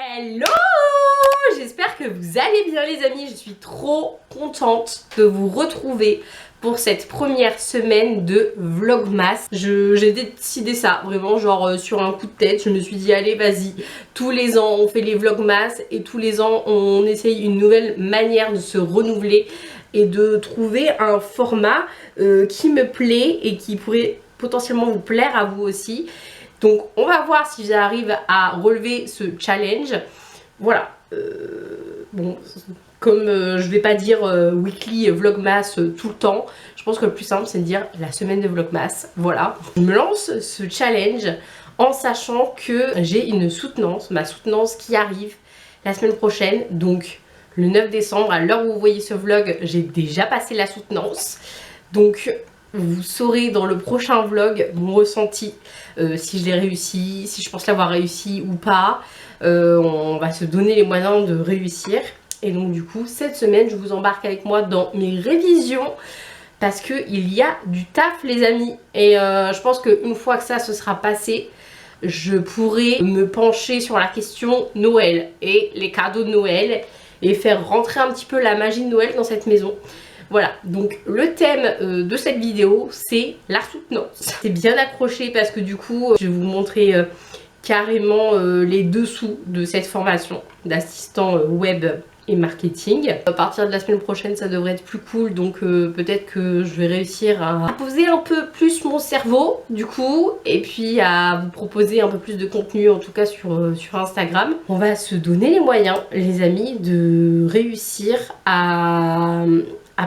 Hello! J'espère que vous allez bien les amis, je suis trop contente de vous retrouver pour cette première semaine de Vlogmas. J'ai décidé ça, vraiment genre sur un coup de tête, je me suis dit allez vas-y, tous les ans on fait les Vlogmas et tous les ans on essaye une nouvelle manière de se renouveler et de trouver un format qui me plaît et qui pourrait potentiellement vous plaire à vous aussi. Donc on va voir si j'arrive à relever ce challenge. Voilà. Bon, comme je vais pas dire weekly vlogmas tout le temps, je pense que le plus simple c'est de dire la semaine de vlogmas. Voilà. Je me lance ce challenge en sachant que j'ai une soutenance, ma soutenance qui arrive la semaine prochaine. Donc le 9 décembre, à l'heure où vous voyez ce vlog, j'ai déjà passé la soutenance. Donc vous saurez dans le prochain vlog mon ressenti, si je l'ai réussi, si je pense l'avoir réussi ou pas. On va se donner les moyens de réussir. Et donc du coup, cette semaine, je vous embarque avec moi dans mes révisions. Parce qu'il y a du taf les amis. Et je pense qu'une fois que ça se sera passé, je pourrai me pencher sur la question Noël et les cadeaux de Noël. Et faire rentrer un petit peu la magie de Noël dans cette maison. Voilà, donc le thème de cette vidéo, c'est la soutenance. C'est bien accroché parce que du coup, je vais vous montrer carrément les dessous de cette formation d'assistant web et marketing. À partir de la semaine prochaine, ça devrait être plus cool, donc peut-être que je vais réussir à poser un peu plus mon cerveau, du coup, et puis à vous proposer un peu plus de contenu, en tout cas sur Instagram. On va se donner les moyens, les amis, de réussir à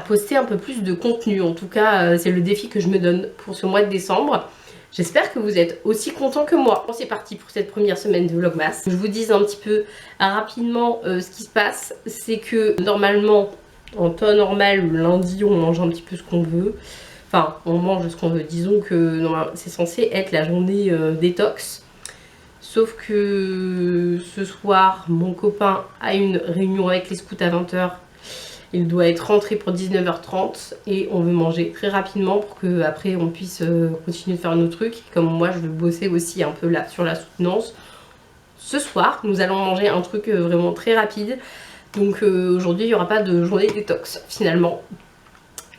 poster un peu plus de contenu. En tout cas, c'est le défi que je me donne pour ce mois de décembre. J'espère que vous êtes aussi contents que moi. C'est parti pour cette première semaine de Vlogmas. Je vous dis un petit peu rapidement ce qui se passe. C'est que normalement, en temps normal, le lundi, on mange un petit peu ce qu'on veut. Enfin, on mange ce qu'on veut. Disons que c'est censé être la journée détox. Sauf que ce soir, mon copain a une réunion avec les scouts à 20 h. Il doit être rentré pour 19 h 30 et on veut manger très rapidement pour que après on puisse continuer de faire nos trucs. Comme moi je veux bosser aussi un peu là sur la soutenance. Ce soir nous allons manger un truc vraiment très rapide. Donc aujourd'hui il n'y aura pas de journée détox finalement.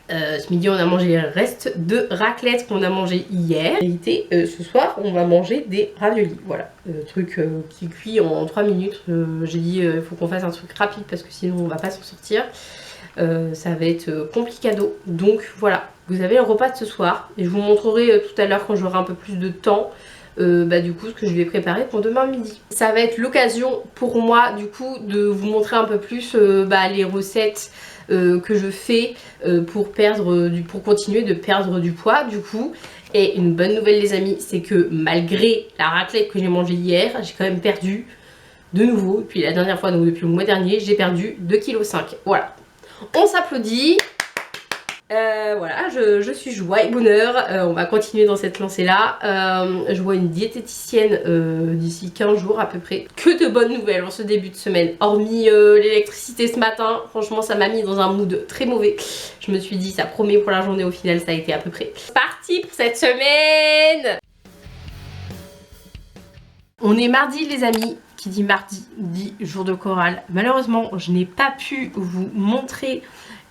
Ce midi on a mangé les restes de raclette qu'on a mangé hier. En réalité ce soir on va manger des raviolis. Voilà, truc qui cuit en 3 minutes. J'ai dit il faut qu'on fasse un truc rapide parce que sinon on va pas s'en sortir. Ça va être complicado. Donc voilà, vous avez le repas de ce soir. Et je vous montrerai tout à l'heure quand j'aurai un peu plus de temps. Du coup ce que je vais préparer pour demain midi. Ça va être l'occasion pour moi du coup de vous montrer un peu plus les recettes que je fais pour continuer de perdre du poids du coup. Et une bonne nouvelle les amis, c'est que malgré la raclette que j'ai mangée hier, j'ai quand même perdu de nouveau, depuis la dernière fois, donc depuis le mois dernier, j'ai perdu 2,5 kg. Voilà, on s'applaudit. Voilà, je suis joie et bonheur. On va continuer dans cette lancée là. Je vois une diététicienne d'ici 15 jours à peu près. Que de bonnes nouvelles en ce début de semaine. Hormis l'électricité ce matin, franchement ça m'a mis dans un mood très mauvais. Je me suis dit ça promet pour la journée, au final ça a été à peu près. Parti pour cette semaine. On est mardi les amis. Qui dit mardi dit jour de chorale. Malheureusement je n'ai pas pu vous montrer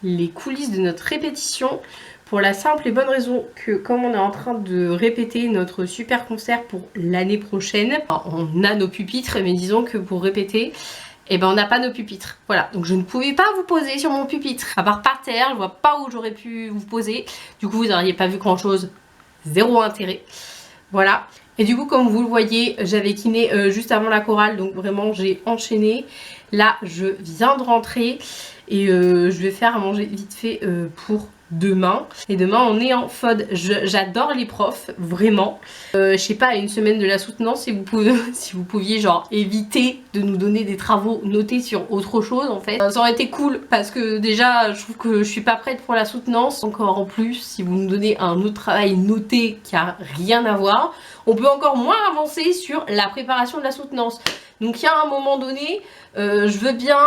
les coulisses de notre répétition pour la simple et bonne raison que comme on est en train de répéter notre super concert pour l'année prochaine, on a nos pupitres mais disons que pour répéter on n'a pas nos pupitres. Voilà, donc je ne pouvais pas vous poser sur mon pupitre à part par terre, je vois pas où j'aurais pu vous poser. Du coup vous n'auriez pas vu grand chose, zéro intérêt. Voilà. Et du coup comme vous le voyez, j'avais kiné juste avant la chorale, donc vraiment j'ai enchaîné. Là je viens de rentrer et je vais faire à manger vite fait pour demain. Et demain on est en FOD. J'adore les profs, vraiment. Je sais pas, à une semaine de la soutenance, si vous pouviez genre éviter de nous donner des travaux notés sur autre chose en fait. Ça aurait été cool parce que déjà je trouve que je suis pas prête pour la soutenance. Encore en plus, si vous nous donnez un autre travail noté qui a rien à voir, on peut encore moins avancer sur la préparation de la soutenance. Donc il y a un moment donné, je veux bien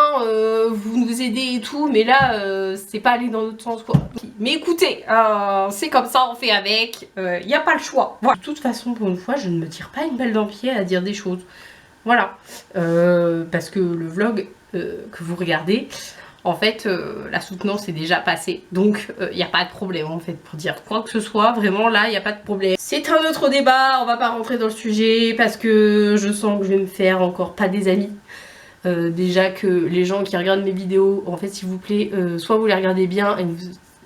vous nous aider et tout, mais là c'est pas aller dans l'autre sens quoi. Mais écoutez, c'est comme ça, on fait avec, il n'y a pas le choix. Voilà. De toute façon pour une fois je ne me tire pas une balle dans le pied à dire des choses. Voilà. Parce que le vlog que vous regardez, en fait, la soutenance est déjà passée. Donc, il n'y a pas de problème, en fait, pour dire quoi que ce soit. Vraiment, là, il n'y a pas de problème. C'est un autre débat, on va pas rentrer dans le sujet, parce que je sens que je vais me faire encore pas des amis. Déjà que les gens qui regardent mes vidéos, en fait, s'il vous plaît, soit vous les regardez bien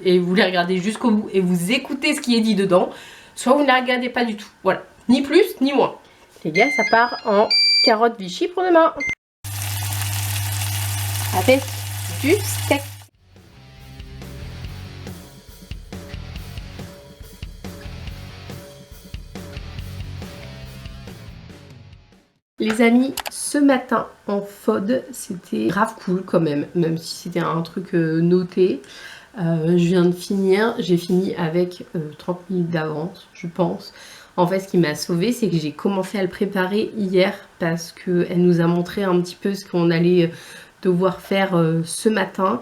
et vous les regardez jusqu'au bout et vous écoutez ce qui est dit dedans, soit vous ne les regardez pas du tout. Voilà. Ni plus, ni moins. Les gars, ça part en carottes Vichy pour demain. Avec du steak. Les amis, ce matin en FOD, c'était grave cool quand même si c'était un truc noté. Je viens de finir, j'ai fini avec 30 minutes d'avance, je pense. En fait, ce qui m'a sauvée, c'est que j'ai commencé à le préparer hier parce qu'elle nous a montré un petit peu ce qu'on allait devoir faire ce matin.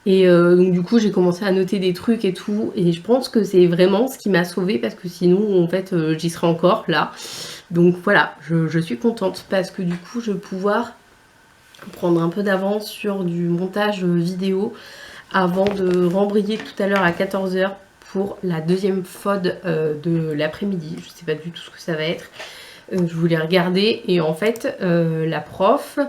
Et donc du coup j'ai commencé à noter des trucs et tout, et je pense que c'est vraiment ce qui m'a sauvée, parce que sinon en fait j'y serais encore là. Donc voilà, je suis contente parce que du coup je vais pouvoir prendre un peu d'avance sur du montage vidéo avant de rembrayer tout à l'heure à 14 h pour la deuxième FOD de l'après-midi. Je sais pas du tout ce que ça va être. Je voulais regarder, et en fait la prof,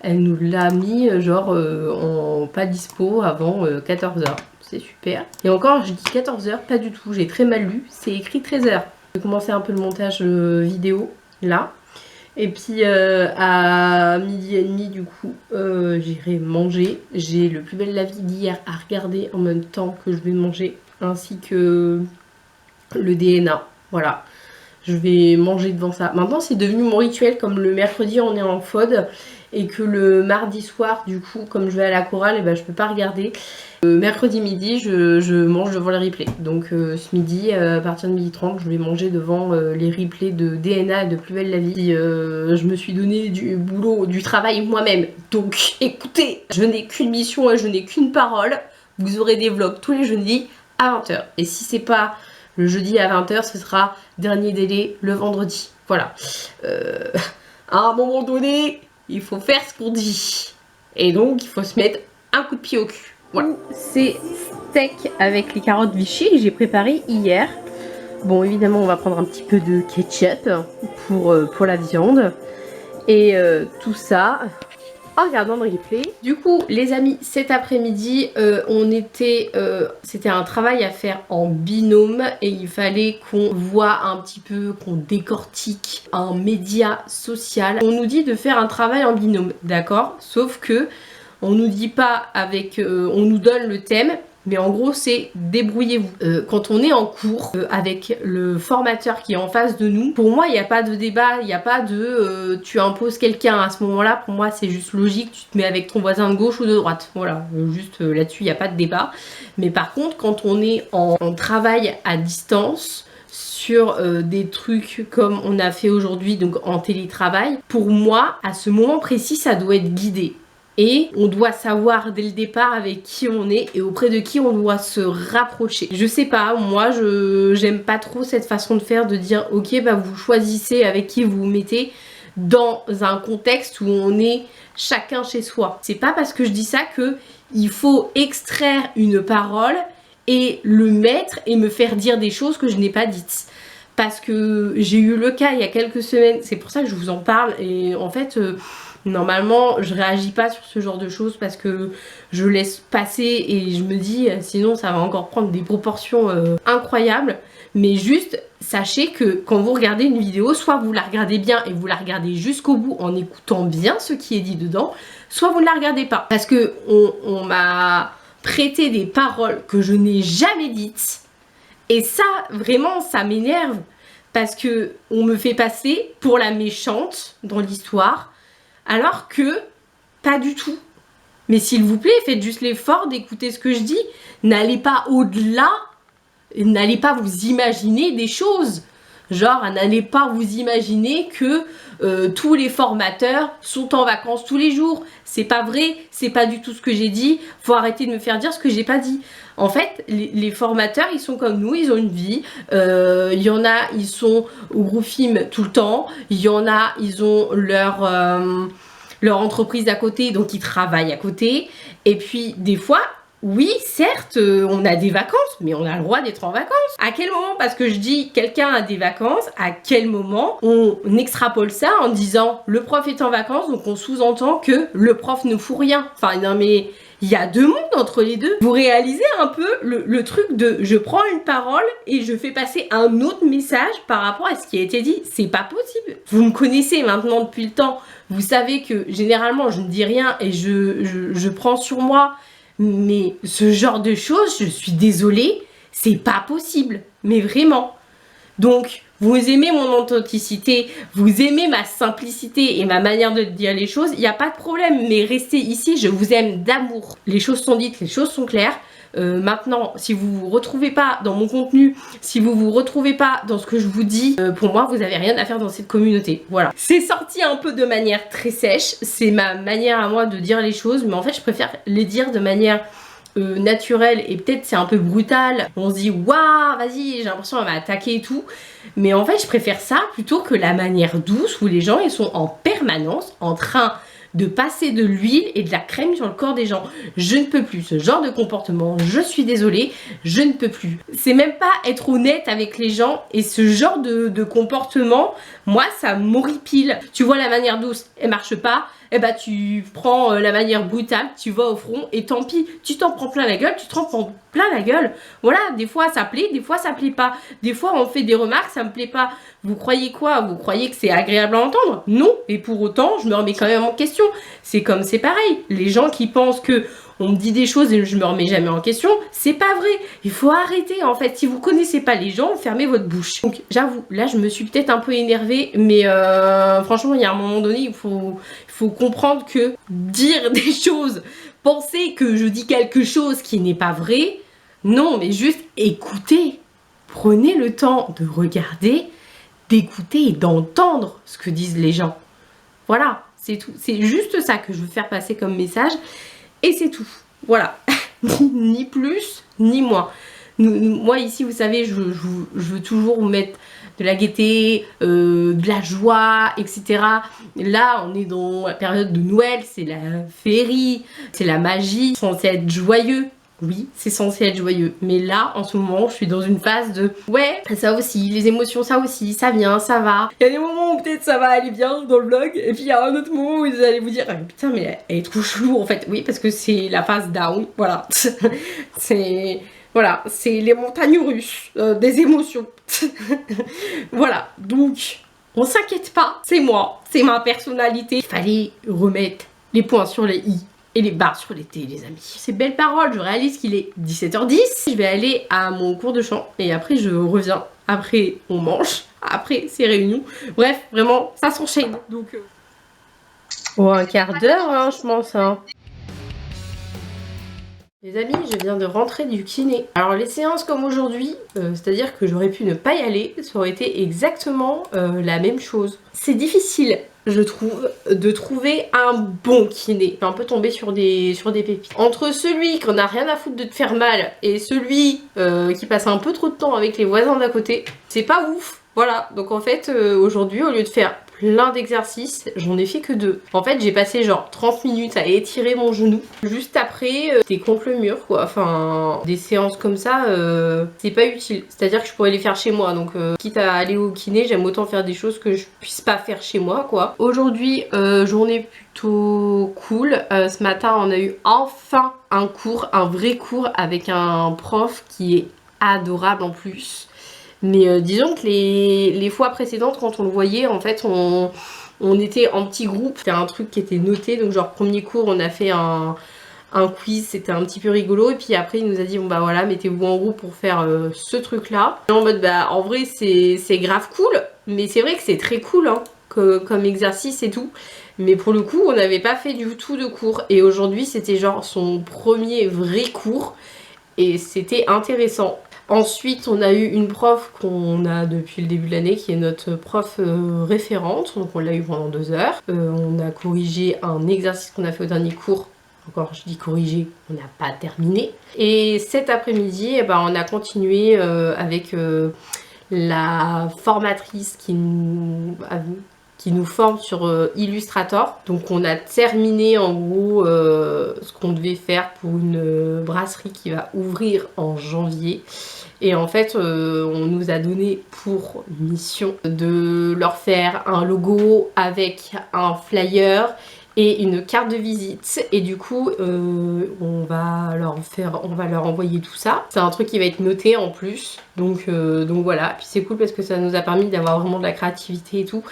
elle nous l'a mis genre en pas dispo avant 14 h. C'est super. Et encore, je dis 14 h, pas du tout. J'ai très mal lu. C'est écrit 13 h. J'ai commencé un peu le montage vidéo là. Et puis à 12h30 du coup, j'irai manger. J'ai Le Plus Belle la Vie d'hier à regarder en même temps que je vais manger, ainsi que le DNA. Voilà. Je vais manger devant ça. Maintenant, c'est devenu mon rituel. Comme le mercredi, on est en FOD, et que le mardi soir, du coup, comme je vais à la chorale, et ben, je peux pas regarder. Mercredi midi, je mange devant les replays. Donc ce midi, à partir de 12h30, je vais manger devant les replays de DNA et de Plus Belle la Vie. Je me suis donné du boulot, du travail moi-même. Donc écoutez, je n'ai qu'une mission et je n'ai qu'une parole. Vous aurez des vlogs tous les jeudis à 20 h. Et si c'est pas le jeudi à 20 h, ce sera dernier délai le vendredi. Voilà. À un moment donné, il faut faire ce qu'on dit. Et donc, il faut se mettre un coup de pied au cul. Voilà. C'est steak avec les carottes Vichy que j'ai préparé hier. Bon, évidemment, on va prendre un petit peu de ketchup pour la viande. Et tout ça en regardant le replay. Du coup, les amis, cet après-midi, c'était un travail à faire en binôme, et il fallait qu'on voit un petit peu, qu'on décortique un média social. On nous dit de faire un travail en binôme, d'accord? Sauf que on nous dit pas on nous donne le thème, mais en gros c'est débrouillez-vous. Quand on est en cours avec le formateur qui est en face de nous, pour moi il n'y a pas de débat, il n'y a pas de tu imposes quelqu'un à ce moment-là. Pour moi c'est juste logique, tu te mets avec ton voisin de gauche ou de droite. Voilà, juste là-dessus il n'y a pas de débat. Mais par contre quand on est en travail à distance, sur des trucs comme on a fait aujourd'hui, donc en télétravail, pour moi à ce moment précis ça doit être guidé. Et on doit savoir dès le départ avec qui on est et auprès de qui on doit se rapprocher. Je sais pas, moi j'aime pas trop cette façon de faire, de dire ok bah vous choisissez avec qui vous vous mettez dans un contexte où on est chacun chez soi. C'est pas parce que je dis ça que il faut extraire une parole et le mettre et me faire dire des choses que je n'ai pas dites. Parce que j'ai eu le cas il y a quelques semaines, c'est pour ça que je vous en parle, et en fait normalement je réagis pas sur ce genre de choses parce que je laisse passer et je me dis sinon ça va encore prendre des proportions incroyables. Mais juste sachez que quand vous regardez une vidéo, soit vous la regardez bien et vous la regardez jusqu'au bout en écoutant bien ce qui est dit dedans, soit vous ne la regardez pas. Parce que on m'a prêté des paroles que je n'ai jamais dites, et ça vraiment ça m'énerve, parce que on me fait passer pour la méchante dans l'histoire, alors que pas du tout. Mais s'il vous plaît, faites juste l'effort d'écouter ce que je dis. N'allez pas au-delà, n'allez pas vous imaginer des choses. Genre, n'allez pas vous imaginer que tous les formateurs sont en vacances tous les jours. C'est pas vrai, c'est pas du tout ce que j'ai dit. Faut arrêter de me faire dire ce que j'ai pas dit. En fait, les formateurs, ils sont comme nous, ils ont une vie. Il y en a, ils sont au groupe film tout le temps. Il y en a, ils ont leur entreprise à côté, donc ils travaillent à côté. Et puis, des fois, oui, certes, on a des vacances, mais on a le droit d'être en vacances. À quel moment, parce que je dis quelqu'un a des vacances, à quel moment on extrapole ça en disant le prof est en vacances, donc on sous-entend que le prof ne fout rien. Enfin, non mais il y a deux mondes entre les deux. Vous réalisez un peu le truc de je prends une parole et je fais passer un autre message par rapport à ce qui a été dit. C'est pas possible. Vous me connaissez maintenant depuis le temps. Vous savez que généralement je ne dis rien et je prends sur moi. Mais ce genre de choses, je suis désolée, c'est pas possible. Mais vraiment. Donc, vous aimez mon authenticité, vous aimez ma simplicité et ma manière de dire les choses, il n'y a pas de problème. Mais restez ici, je vous aime d'amour. Les choses sont dites, les choses sont claires. Maintenant, si vous vous retrouvez pas dans mon contenu, si vous vous retrouvez pas dans ce que je vous dis, pour moi, vous avez rien à faire dans cette communauté. Voilà. C'est sorti un peu de manière très sèche. C'est ma manière à moi de dire les choses, mais en fait, je préfère les dire de manière naturelle et peut-être c'est un peu brutal. On se dit waouh, vas-y, j'ai l'impression qu'elle va attaquer et tout. Mais en fait, je préfère ça plutôt que la manière douce où les gens ils sont en permanence en train de passer de l'huile et de la crème sur le corps des gens. Je ne peux plus ce genre de comportement, je suis désolée, je ne peux plus. C'est même pas être honnête avec les gens et ce genre de comportement, moi ça m'horripile. Tu vois la manière douce, elle marche pas, et bah tu prends la manière brutale, tu vas au front et tant pis, tu t'en prends plein la gueule, tu t'en prends plein la gueule. Voilà, des fois ça plaît, des fois ça plaît pas. Des fois on fait des remarques, ça me plaît pas. Vous croyez quoi? Vous croyez que c'est agréable à entendre? Non, et pour autant, je me remets quand même en question. C'est comme c'est pareil. Les gens qui pensent que on me dit des choses et je me remets jamais en question, c'est pas vrai. Il faut arrêter en fait. Si vous connaissez pas les gens, fermez votre bouche. Donc j'avoue, là je me suis peut-être un peu énervée, mais franchement, il y a un moment donné, il faut comprendre que dire des choses, penser que je dis quelque chose qui n'est pas vrai, non, mais juste écoutez. Prenez le temps de regarder, d'écouter et d'entendre ce que disent les gens. Voilà, c'est tout. C'est juste ça que je veux faire passer comme message. Et c'est tout. Voilà. Ni plus, ni moins. Moi ici, vous savez, je veux toujours vous mettre de la gaieté, de la joie, etc. Là, on est dans la période de Noël, c'est la féerie, c'est la magie, c'est censé être joyeux. Oui, c'est censé être joyeux. Mais là, en ce moment, je suis dans une phase de ouais, ça aussi, les émotions, ça aussi, ça vient, ça va. Il y a des moments où peut-être ça va aller bien dans le vlog. Et puis il y a un autre moment où vous allez vous dire ah, putain, mais elle est trop chelou en fait. Oui, parce que c'est la phase down. Voilà. c'est. Voilà, c'est les montagnes russes des émotions. Voilà, donc on s'inquiète pas, c'est moi, c'est ma personnalité. Il fallait remettre les points sur les i et les barres sur les t, les amis. Ces belles paroles, je réalise qu'il est 17h10. Je vais aller à mon cours de chant et après je reviens. Après on mange, après c'est réunion. Bref, vraiment, ça s'enchaîne. Donc, oh, un quart d'heure, hein, je pense. Hein. Les amis, je viens de rentrer du kiné. Alors les séances comme aujourd'hui, c'est-à-dire que j'aurais pu ne pas y aller, ça aurait été exactement la même chose. C'est difficile, je trouve, de trouver un bon kiné. Je suis un peu tombée sur des pépites. Entre celui qui en a rien à foutre de te faire mal et celui qui passe un peu trop de temps avec les voisins d'à côté, c'est pas ouf. Voilà, donc en fait aujourd'hui au lieu de faire plein d'exercices, j'en ai fait que 2. En fait j'ai passé genre 30 minutes à étirer mon genou. Juste après t'es contre le mur quoi, enfin des séances comme ça c'est pas utile. C'est-à-dire que je pourrais les faire chez moi, donc quitte à aller au kiné j'aime autant faire des choses que je puisse pas faire chez moi quoi. Aujourd'hui journée plutôt cool, ce matin on a eu enfin un cours, un vrai cours avec un prof qui est adorable en plus. Mais disons que les fois précédentes quand on le voyait en fait on était en petits groupes, c'était un truc qui était noté, donc genre premier cours on a fait un quiz, c'était un petit peu rigolo et puis après il nous a dit bon bah voilà mettez-vous en groupe pour faire ce truc là. Et en mode bah en vrai c'est grave cool, mais c'est vrai que c'est très cool hein, comme exercice et tout. Mais pour le coup on n'avait pas fait du tout de cours et aujourd'hui c'était genre son premier vrai cours et c'était intéressant. Ensuite, on a eu une prof qu'on a depuis le début de l'année, qui est notre prof référente, donc on l'a eu pendant 2 heures. On a corrigé un exercice qu'on a fait au dernier cours. Encore, je dis corrigé, on n'a pas terminé. Et cet après-midi, eh ben, on a continué avec la formatrice qui nous forme sur Illustrator. Donc on a terminé en gros ce qu'on devait faire pour une brasserie qui va ouvrir en janvier. Et en fait, on nous a donné pour mission de leur faire un logo avec un flyer et une carte de visite. Et du coup, on va leur envoyer tout ça. C'est un truc qui va être noté en plus. Donc voilà. Puis c'est cool parce que ça nous a permis d'avoir vraiment de la créativité et tout,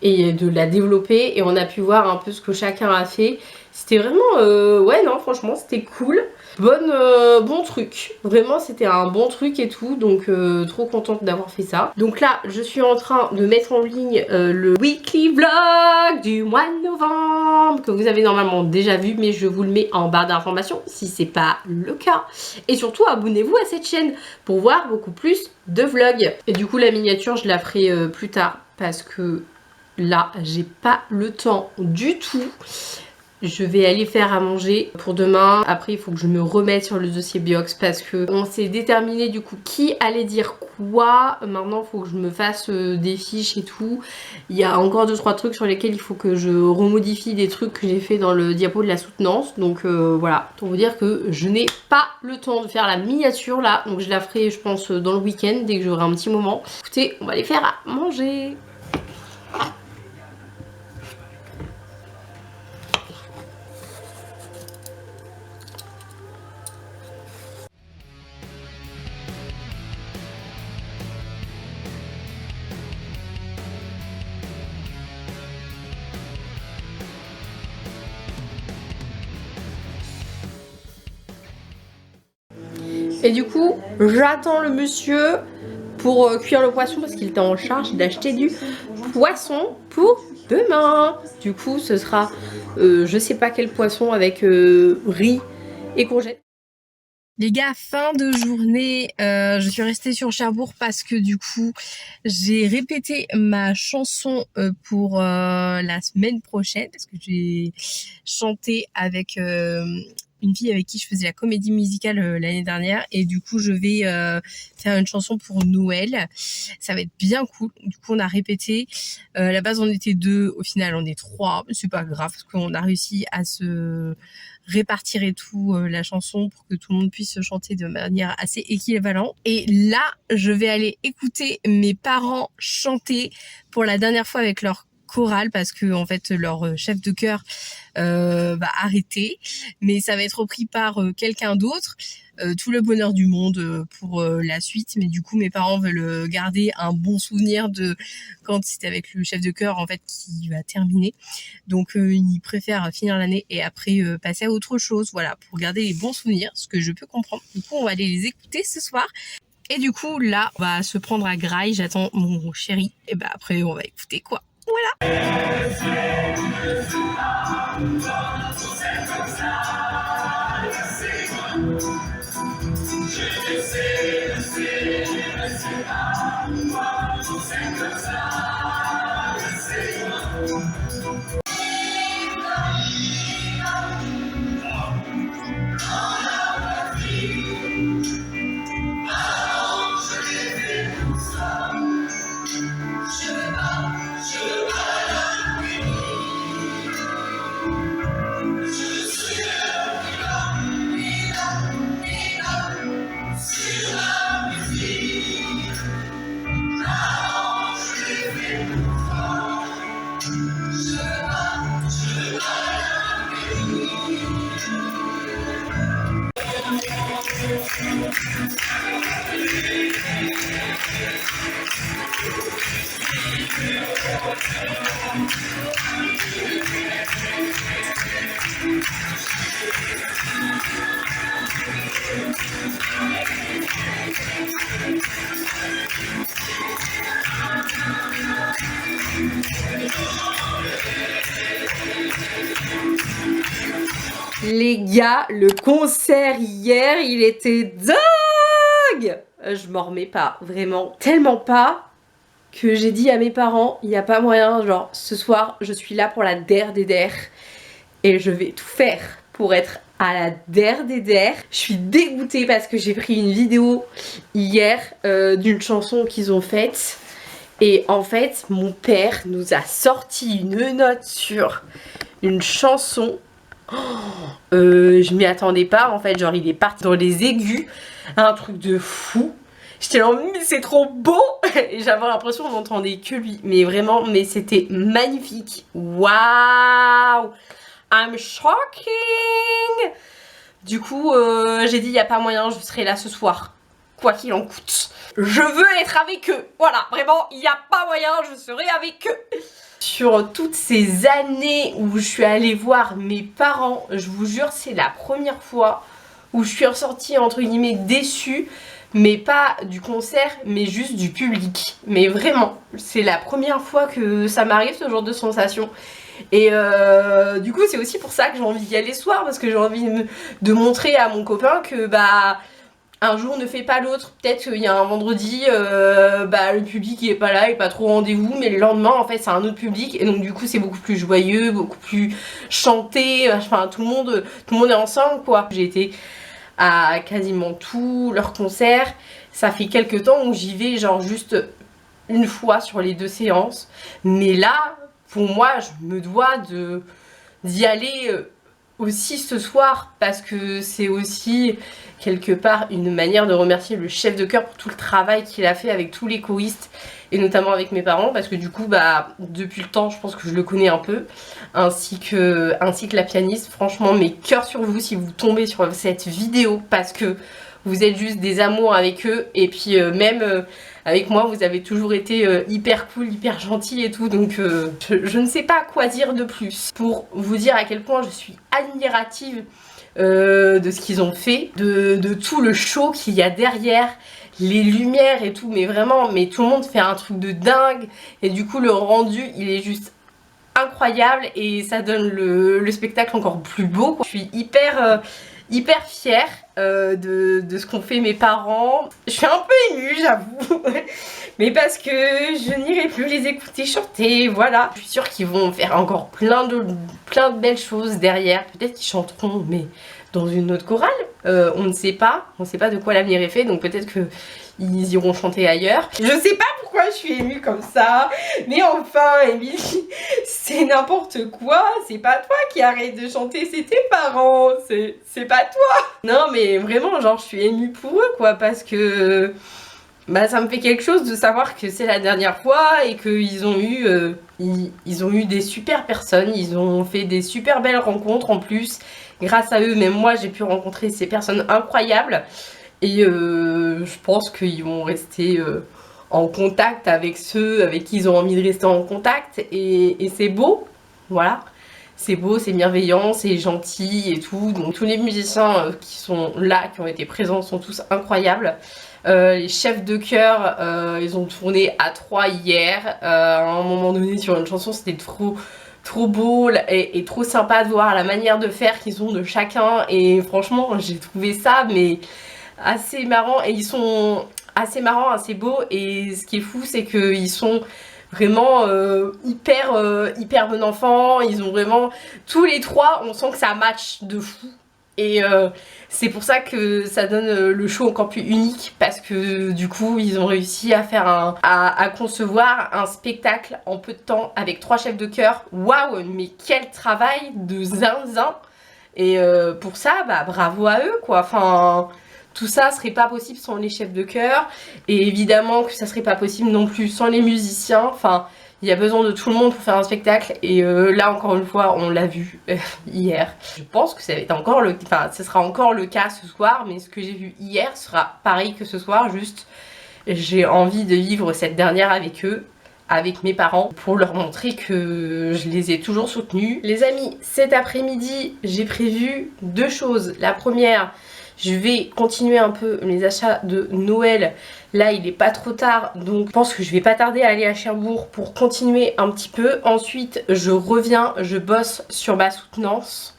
et de la développer, et on a pu voir un peu ce que chacun a fait. C'était vraiment ouais, non, franchement c'était cool. Bon truc, vraiment c'était un bon truc et tout, donc trop contente d'avoir fait ça. Donc là je suis en train de mettre en ligne le weekly vlog du mois de novembre, que vous avez normalement déjà vu, mais je vous le mets en barre d'informations si c'est pas le cas. Et surtout abonnez-vous à cette chaîne pour voir beaucoup plus de vlogs. Et du coup la miniature je la ferai plus tard, parce que là j'ai pas le temps du tout. Je vais aller faire à manger pour demain. Après il faut que je me remette sur le dossier Biox, parce que on s'est déterminé du coup qui allait dire quoi. Maintenant il faut que je me fasse des fiches et tout. Il y a encore 2-3 trucs sur lesquels il faut que je remodifie des trucs que j'ai fait dans le diapo de la soutenance. Donc voilà, pour vous dire que je n'ai pas le temps de faire la miniature là. Donc je la ferai je pense dans le week-end dès que j'aurai un petit moment. Écoutez, on va aller faire à manger. Et du coup, j'attends le monsieur pour cuire le poisson, parce qu'il était en charge d'acheter du poisson pour demain. Du coup, ce sera je sais pas quel poisson avec riz et courgettes. Les gars, fin de journée, je suis restée sur Cherbourg parce que du coup j'ai répété ma chanson pour la semaine prochaine, parce que j'ai chanté avec une fille avec qui je faisais la comédie musicale l'année dernière, et du coup je vais faire une chanson pour Noël. Ça va être bien cool. Du coup on a répété, à la base on était 2, au final on est 3, mais c'est pas grave parce qu'on a réussi à se répartir et tout la chanson pour que tout le monde puisse chanter de manière assez équivalente. Et là je vais aller écouter mes parents chanter pour la dernière fois avec leur chorale, parce que en fait leur chef de chœur va arrêter, mais ça va être repris par quelqu'un d'autre. Tout le bonheur du monde pour la suite, mais du coup mes parents veulent garder un bon souvenir de quand c'était avec le chef de chœur en fait qui va terminer, donc ils préfèrent finir l'année et après passer à autre chose, voilà, pour garder les bons souvenirs, ce que je peux comprendre. Du coup on va aller les écouter ce soir. Et du coup là on va se prendre à Graille, j'attends mon chéri, et bah après on va écouter quoi. Voilà. Les gars, le concert hier, il était dingue! je m'en remets pas, vraiment. Tellement pas que j'ai dit à mes parents, il n'y a pas moyen, genre ce soir je suis là pour la der des der et je vais tout faire pour être à la der des der. Je suis dégoûtée parce que j'ai pris une vidéo hier d'une chanson qu'ils ont faite et en fait mon père nous a sorti une note sur une chanson. Je m'y attendais pas en fait, genre il est parti dans les aigus, un truc de fou. J'étais là, mais c'est trop beau. Et j'avais l'impression qu'on n'entendait que lui. Mais vraiment, mais c'était magnifique. Waouh, I'm shocking. Du coup, j'ai dit, il n'y a pas moyen, je serai là ce soir. Quoi qu'il en coûte. Je veux être avec eux. Voilà, vraiment, il n'y a pas moyen, je serai avec eux. Sur toutes ces années où je suis allée voir mes parents, je vous jure, c'est la première fois où je suis ressortie, entre guillemets, déçue. Mais pas du concert, mais juste du public. Mais vraiment, c'est la première fois que ça m'arrive ce genre de sensation. Et du coup c'est aussi pour ça que j'ai envie d'y aller ce soir, parce que j'ai envie de montrer à mon copain que bah un jour ne fait pas l'autre. Peut-être qu'il y a un vendredi, bah le public il est pas là, il est pas trop au rendez-vous, mais le lendemain en fait c'est un autre public et donc du coup c'est beaucoup plus joyeux, beaucoup plus chanté, enfin tout le monde est ensemble quoi. J'ai été à quasiment tous leurs concerts. Ça fait quelques temps où j'y vais genre juste une fois sur les 2 séances. Mais là, pour moi, je me dois d'y aller aussi ce soir parce que c'est aussi quelque part une manière de remercier le chef de chœur pour tout le travail qu'il a fait avec tous les choristes et notamment avec mes parents parce que du coup bah depuis le temps je pense que je le connais un peu ainsi que la pianiste. Franchement mes cœurs sur vous si vous tombez sur cette vidéo parce que vous êtes juste des amours avec eux et puis même avec moi vous avez toujours été hyper cool, hyper gentil et tout donc je ne sais pas quoi dire de plus pour vous dire à quel point je suis admirative de ce qu'ils ont fait, de tout le show qu'il y a derrière, les lumières et tout, mais vraiment, mais tout le monde fait un truc de dingue et du coup le rendu il est juste incroyable et ça donne le spectacle encore plus beau quoi. Je suis hyper fière de ce qu'ont fait mes parents. Je suis un peu émue j'avoue mais parce que je n'irai plus les écouter chanter, voilà. Je suis sûre qu'ils vont faire encore plein de belles choses derrière, peut-être qu'ils chanteront mais dans une autre chorale, on ne sait pas de quoi l'avenir est fait donc peut-être que ils iront chanter ailleurs. Je sais pas pourquoi je suis émue comme ça, mais enfin Émilie, c'est n'importe quoi, c'est pas toi qui arrête de chanter, c'est tes parents, c'est pas toi. Non mais vraiment genre je suis émue pour eux quoi parce que bah ça me fait quelque chose de savoir que c'est la dernière fois et qu'ils ont eu ils ont eu des super personnes, ils ont fait des super belles rencontres en plus. Grâce à eux, même moi j'ai pu rencontrer ces personnes incroyables et je pense qu'ils vont rester en contact avec ceux avec qui ils ont envie de rester en contact et c'est beau, voilà. C'est beau, c'est bienveillant, c'est gentil et tout. Donc tous les musiciens qui sont là, qui ont été présents sont tous incroyables. Les chefs de chœur, ils ont tourné à 3 hier. À un moment donné sur une chanson, c'était trop beau et trop sympa de voir la manière de faire qu'ils ont de chacun. Et franchement, j'ai trouvé ça mais assez marrant. Et ils sont assez marrants, assez beaux. Et ce qui est fou, c'est qu'ils sont vraiment hyper bon enfant. Ils ont vraiment tous les 3, on sent que ça match de fou et c'est pour ça que ça donne le show encore plus unique parce que du coup ils ont réussi à faire à concevoir un spectacle en peu de temps avec 3 chefs de chœur. Waouh, mais quel travail de zinzin. Et pour ça bah bravo à eux quoi. Enfin tout ça serait pas possible sans les chefs de chœur et évidemment que ça serait pas possible non plus sans les musiciens. Enfin il y a besoin de tout le monde pour faire un spectacle et là encore une fois on l'a vu hier. Je pense que ça va être encore ce sera encore le cas ce soir, mais ce que j'ai vu hier sera pareil que ce soir, juste j'ai envie de vivre cette dernière avec eux, avec mes parents, pour leur montrer que je les ai toujours soutenus. Les amis, cet après-midi j'ai prévu 2 choses. La première, je vais continuer un peu mes achats de Noël. Là il est pas trop tard donc je pense que je vais pas tarder à aller à Cherbourg pour continuer un petit peu. Ensuite je reviens, je bosse sur ma soutenance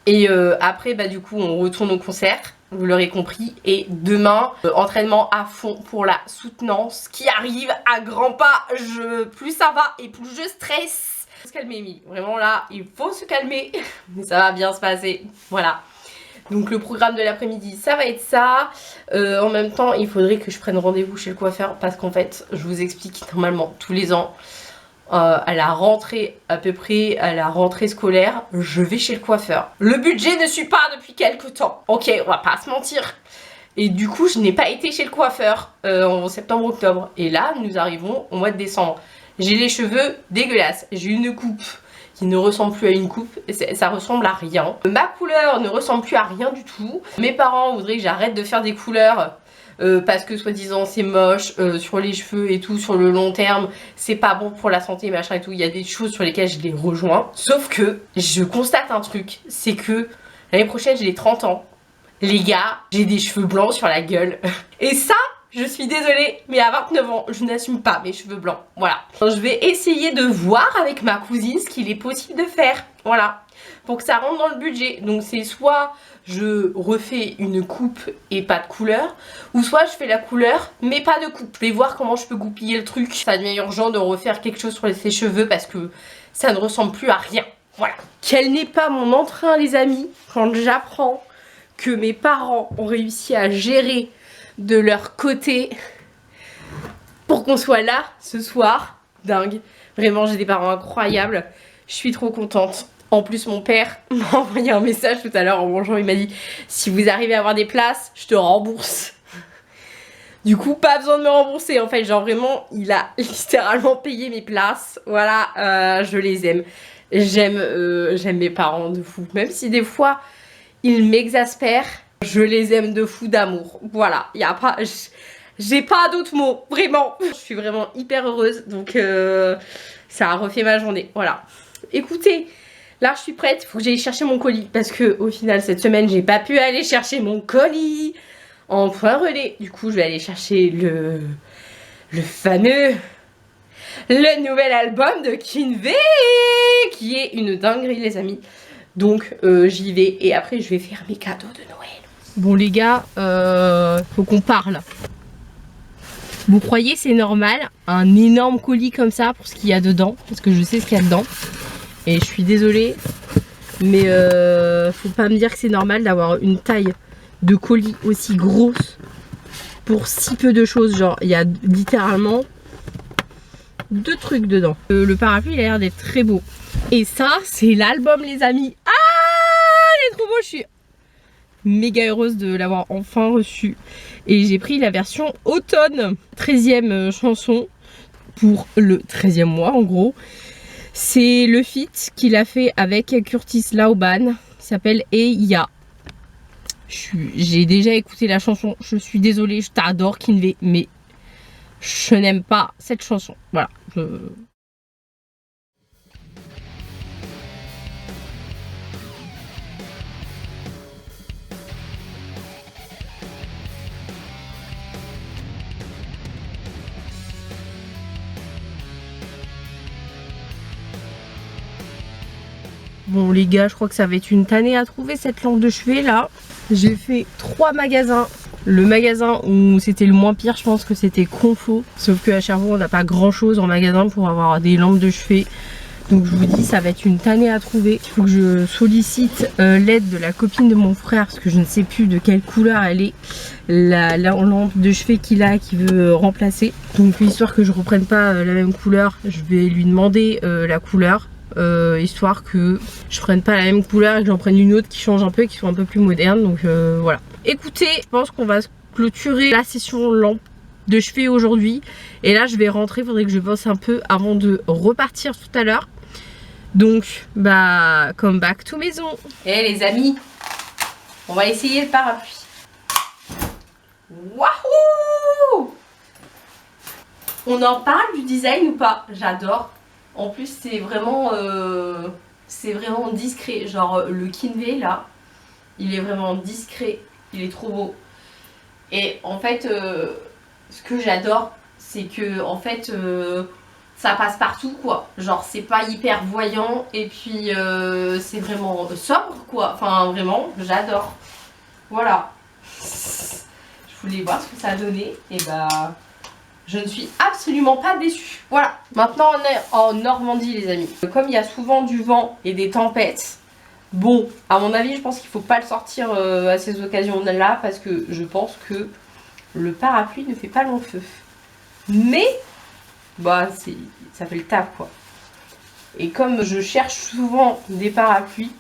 et après bah du coup on retourne au concert. vous l'aurez compris. Et demain, entraînement à fond pour la soutenance qui arrive à grands pas. Plus ça va et plus je stresse. Il faut se calmer, Emily. Vraiment là, il faut se calmer. Mais ça va bien se passer. Voilà. Donc le programme de l'après-midi, ça va être ça. En même temps, il faudrait que je prenne rendez-vous chez le coiffeur parce qu'en fait, je vous explique, normalement, tous les ans, à la rentrée, à peu près à la rentrée scolaire, je vais chez le coiffeur. Le budget ne suit pas depuis quelques temps. Ok, on va pas se mentir. Et du coup, je n'ai pas été chez le coiffeur en septembre-octobre. Et là, nous arrivons au mois de décembre. J'ai les cheveux dégueulasses. J'ai une coupe qui ne ressemble plus à une coupe, ça ressemble à rien. Ma couleur ne ressemble plus à rien du tout. Mes parents voudraient que j'arrête de faire des couleurs parce que soi-disant c'est moche sur les cheveux et tout, sur le long terme, c'est pas bon pour la santé, machin et tout. Il y a des choses sur lesquelles je les rejoins. Sauf que je constate un truc, c'est que l'année prochaine j'ai les 30 ans. Les gars, j'ai des cheveux blancs sur la gueule. Et ça, je suis désolée, mais à 29 ans, je n'assume pas mes cheveux blancs. Voilà. Je vais essayer de voir avec ma cousine ce qu'il est possible de faire. Voilà. Pour que ça rentre dans le budget. Donc c'est soit je refais une coupe et pas de couleur, ou soit je fais la couleur mais pas de coupe. Je vais voir comment je peux goupiller le truc. Ça devient urgent de refaire quelque chose sur ses cheveux parce que ça ne ressemble plus à rien. Voilà. Quel n'est pas mon entrain, les amis, quand j'apprends que mes parents ont réussi à gérer de leur côté pour qu'on soit là ce soir. Dingue. Vraiment, j'ai des parents incroyables. Je suis trop contente. En plus, mon père m'a envoyé un message tout à l'heure en mangeant. Il m'a dit, si vous arrivez à avoir des places, je te rembourse. Du coup, pas besoin de me rembourser. En fait, genre vraiment, il a littéralement payé mes places. Voilà, je les aime. J'aime mes parents de fou. Même si des fois, ils m'exaspèrent, je les aime de fou d'amour. Voilà, il y a pas... J'ai pas d'autres mots, vraiment. Je suis vraiment hyper heureuse, donc ça a refait ma journée. Voilà. Écoutez, là je suis prête, il faut que j'aille chercher mon colis. Parce que au final, cette semaine, j'ai pas pu aller chercher mon colis en point relais. Du coup, je vais aller chercher le fameux... le nouvel album de Kinvey, qui est une dinguerie, les amis. Donc j'y vais et après je vais faire mes cadeaux de Noël. Bon les gars, faut qu'on parle. Vous croyez c'est normal un énorme colis comme ça pour ce qu'il y a dedans? Parce que je sais ce qu'il y a dedans. Et je suis désolée, mais faut pas me dire que c'est normal d'avoir une taille de colis aussi grosse pour si peu de choses. Genre il y a littéralement 2 trucs dedans. Le parapluie il a l'air d'être très beau. Et ça, c'est l'album, les amis. Ah, il est trop beau. Je suis méga heureuse de l'avoir enfin reçu. Et j'ai pris la version automne. 13e chanson pour le 13e mois, en gros. C'est le feat qu'il a fait avec Curtis Laoban. Il s'appelle Eya. J'ai déjà écouté la chanson. Je suis désolée, je t'adore, Kinvey. Mais je n'aime pas cette chanson. Voilà. Bon les gars, je crois que ça va être une tannée à trouver cette lampe de chevet là. J'ai fait 3 magasins. Le magasin où c'était le moins pire, je pense que c'était Confo. Sauf qu'à Cherbourg, on n'a pas grand chose en magasin pour avoir des lampes de chevet. Donc je vous dis, ça va être une tannée à trouver. Il faut que je sollicite l'aide de la copine de mon frère parce que je ne sais plus de quelle couleur elle est. La lampe de chevet qu'il a, qui veut remplacer. Donc histoire que je reprenne pas la même couleur, je vais lui demander la couleur. Histoire que je prenne pas la même couleur et que j'en prenne une autre qui change un peu, qui soit un peu plus moderne. Donc voilà. Écoutez, je pense qu'on va clôturer la session lampe de chevet aujourd'hui. Et là je vais rentrer, il faudrait que je bosse un peu avant de repartir tout à l'heure. Donc bah come back to maison. Eh les amis, on va essayer le parapluie. Wahou! On en parle du design ou pas? J'adore. En plus c'est vraiment discret. Genre le Kinvey là, il est vraiment discret. Il est trop beau. Et en fait ce que j'adore c'est que en fait ça passe partout quoi. Genre c'est pas hyper voyant et puis c'est vraiment sobre quoi. Enfin vraiment j'adore. Voilà. Je voulais voir ce que ça a donné. Et bah, je ne suis absolument pas déçue. Voilà, maintenant on est en Normandie les amis. Comme il y a souvent du vent et des tempêtes, bon, à mon avis, je pense qu'il ne faut pas le sortir à ces occasions-là parce que je pense que le parapluie ne fait pas long feu. Mais, bah, ça fait le taf quoi. Et comme je cherche souvent des parapluies,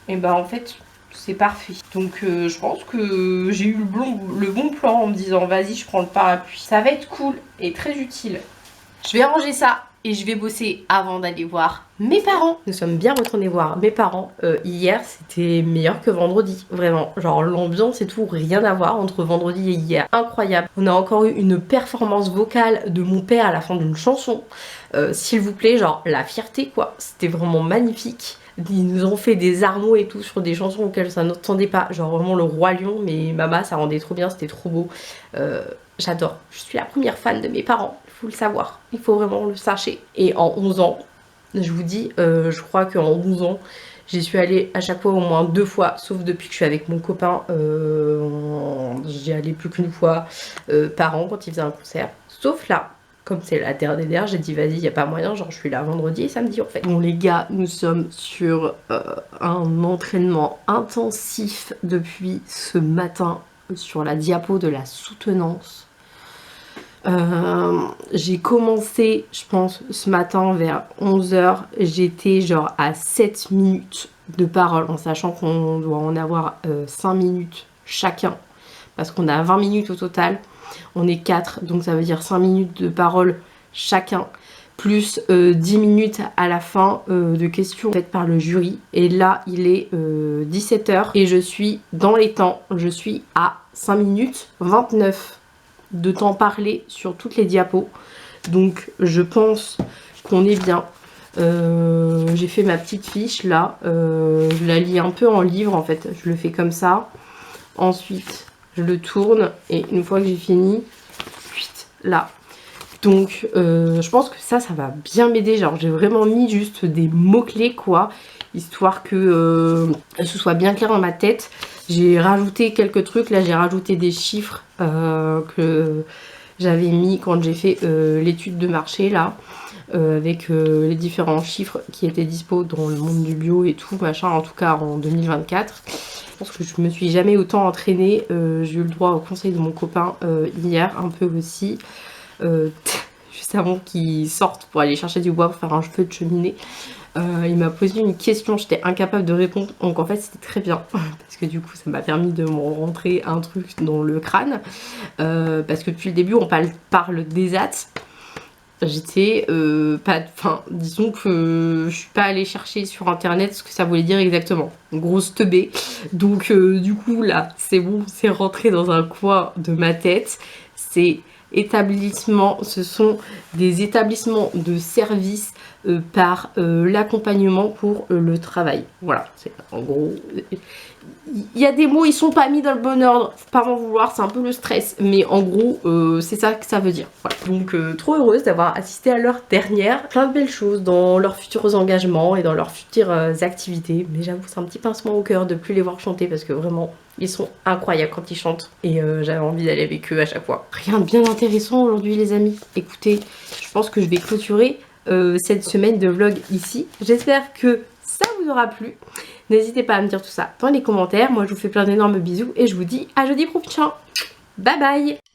et bah en fait, c'est parfait. Donc je pense que j'ai eu le bon plan en me disant vas-y, je prends le parapluie. Ça va être cool et très utile. Je vais ranger ça et je vais bosser avant d'aller voir mes parents. Nous sommes bien retournés voir mes parents. Hier, c'était meilleur que vendredi. Vraiment, genre l'ambiance et tout, rien à voir entre vendredi et hier. Incroyable. On a encore eu une performance vocale de mon père à la fin d'une chanson. S'il vous plaît, genre la fierté quoi. C'était vraiment magnifique. Ils nous ont fait des armeaux et tout sur des chansons auxquelles ça n'entendait pas. Genre vraiment le Roi Lion, mais maman, ça rendait trop bien, c'était trop beau. J'adore. Je suis la première fan de mes parents. Il faut le savoir, il faut vraiment le sachez. Et en 11 ans, je vous dis, je crois qu'en 11 ans, j'y suis allée à chaque fois au moins 2 fois, sauf depuis que je suis avec mon copain, j'y allais plus qu'une fois par an quand il faisait un concert. Sauf là, comme c'est la dernière, j'ai dit vas-y, y a pas moyen, genre je suis là vendredi et samedi en fait. Bon les gars, nous sommes sur un entraînement intensif depuis ce matin sur la diapo de la soutenance. J'ai commencé, je pense, ce matin vers 11 h. J'étais genre à 7 minutes de parole, en sachant qu'on doit en avoir 5 minutes chacun. Parce qu'on a 20 minutes au total. On est 4, donc ça veut dire 5 minutes de parole chacun. Plus 10 minutes à la fin de questions faites par le jury. Et là, il est 17 h. Et je suis dans les temps. Je suis à 5 minutes 29 de temps parlé sur toutes les diapos. Donc je pense qu'on est bien. J'ai fait ma petite fiche là. Je la lis un peu en livre en fait. Je le fais comme ça. Ensuite je le tourne et une fois que j'ai fini, là. Donc je pense que ça va bien m'aider. Genre j'ai vraiment mis juste des mots-clés quoi. Histoire que ce soit bien clair dans ma tête. J'ai rajouté quelques trucs. Là j'ai rajouté des chiffres que j'avais mis quand j'ai fait l'étude de marché là. Avec les différents chiffres qui étaient dispo dans le monde du bio et tout machin, en tout cas en 2024. Je pense que je me suis jamais autant entraînée. J'ai eu le droit au conseil de mon copain hier un peu aussi. Juste avant qu'il sorte pour aller chercher du bois pour faire un feu de cheminée. Il m'a posé une question, j'étais incapable de répondre, donc en fait c'était très bien parce que du coup ça m'a permis de me rentrer un truc dans le crâne parce que depuis le début on parle des ATS. J'étais pas, enfin disons que je suis pas allée chercher sur internet ce que ça voulait dire exactement, grosse teubée. Donc du coup là c'est bon, c'est rentré dans un coin de ma tête. C'est établissements, ce sont des établissements de services par l'accompagnement pour le travail. Voilà, c'est en gros. Il y a des mots, ils sont pas mis dans le bon ordre, faut pas m'en vouloir, c'est un peu le stress, mais en gros, c'est ça que ça veut dire. Voilà. Donc, trop heureuse d'avoir assisté à leur dernière. Plein de belles choses dans leurs futurs engagements et dans leurs futures activités. Mais j'avoue, c'est un petit pincement au cœur de plus les voir chanter parce que vraiment, ils sont incroyables quand ils chantent. Et j'avais envie d'aller avec eux à chaque fois. Rien de bien intéressant aujourd'hui, les amis. Écoutez, je pense que je vais clôturer cette semaine de vlog ici. J'espère que ça vous aura plu. N'hésitez pas à me dire tout ça dans les commentaires. Moi, je vous fais plein d'énormes bisous et je vous dis à jeudi prochain. Bye bye!